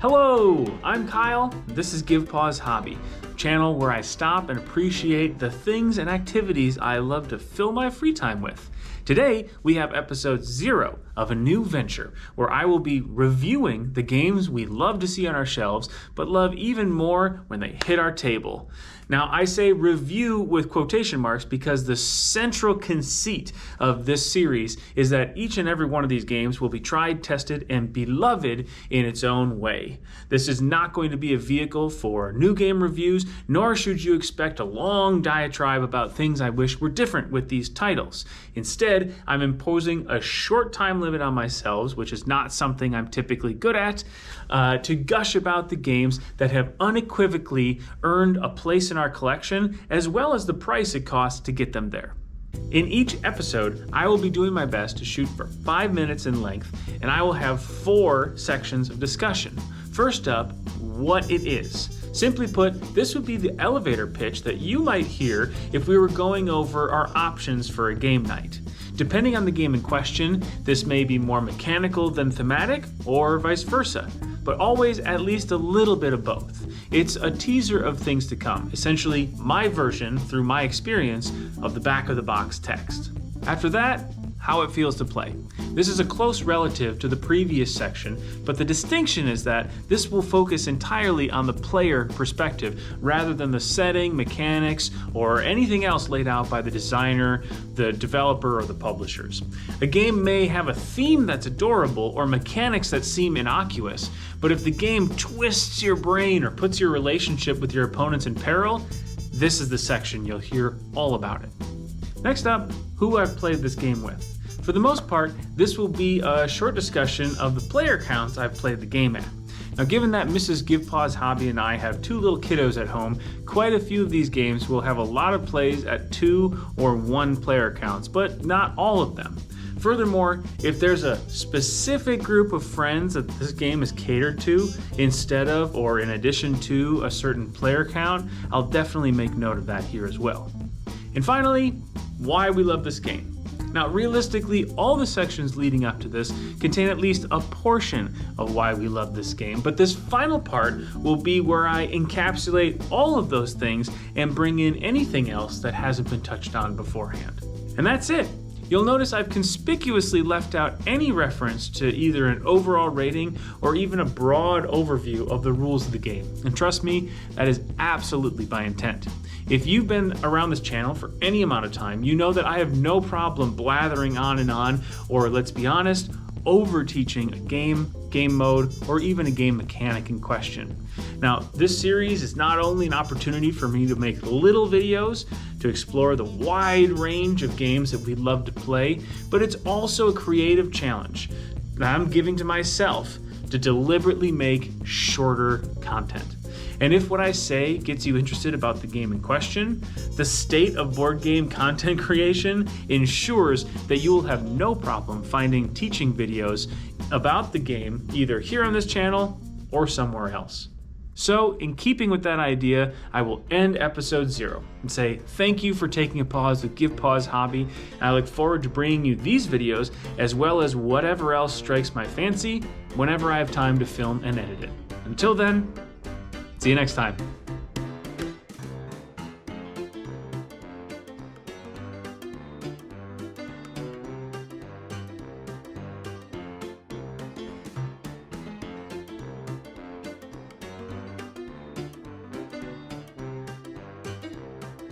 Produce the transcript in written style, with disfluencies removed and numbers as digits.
Hello, I'm Kyle. This is GivePause Hobby, a channel where I stop and appreciate the things and activities I love to fill my free time with. Today, we have episode 0 of a new venture where I will be reviewing the games we love to see on our shelves, but love even more when they hit our table. Now, I say review with quotation marks because the central conceit of this series is that each and every one of these games will be tried, tested, and beloved in its own way. This is not going to be a vehicle for new game reviews, nor should you expect a long diatribe about things I wish were different with these titles. Instead, I'm imposing a short time limit on myself, which is not something I'm typically good at, to gush about the games that have unequivocally earned a place in our collection, as well as the price it costs to get them there. In each episode, I will be doing my best to shoot for 5 minutes in length, and I will have 4 sections of discussion. First up, what it is. Simply put, this would be the elevator pitch that you might hear if we were going over our options for a game night. Depending on the game in question, this may be more mechanical than thematic, or vice versa, but always at least a little bit of both. It's a teaser of things to come, essentially my version through my experience of the back of the box text. After that, how it feels to play. This is a close relative to the previous section, but the distinction is that this will focus entirely on the player perspective rather than the setting, mechanics, or anything else laid out by the designer, the developer, or the publishers. A game may have a theme that's adorable or mechanics that seem innocuous, but if the game twists your brain or puts your relationship with your opponents in peril, this is the section you'll hear all about it. Next up, who I've played this game with. For the most part, this will be a short discussion of the player counts I've played the game at. Now, given that Mrs. GivePause Hobby and I have 2 little kiddos at home, quite a few of these games will have a lot of plays at 2 or 1 player counts, but not all of them. Furthermore, if there's a specific group of friends that this game is catered to instead of or in addition to a certain player count, I'll definitely make note of that here as well. And finally, why we love this game. Now, realistically, all the sections leading up to this contain at least a portion of why we love this game, but this final part will be where I encapsulate all of those things and bring in anything else that hasn't been touched on beforehand. And that's it. You'll notice I've conspicuously left out any reference to either an overall rating or even a broad overview of the rules of the game. And trust me, that is absolutely by intent. If you've been around this channel for any amount of time, you know that I have no problem blathering on, or let's be honest, over teaching a game mode, or even a game mechanic in question. Now, this series is not only an opportunity for me to make little videos to explore the wide range of games that we love to play, but it's also a creative challenge that I'm giving to myself to deliberately make shorter content. And if what I say gets you interested about the game in question, the state of board game content creation ensures that you will have no problem finding teaching videos about the game either here on this channel or somewhere else. So, in keeping with that idea, I will end episode 0 and say thank you for taking a pause with GivePause Hobby, and I look forward to bringing you these videos as well as whatever else strikes my fancy whenever I have time to film and edit it. Until then, see you next time.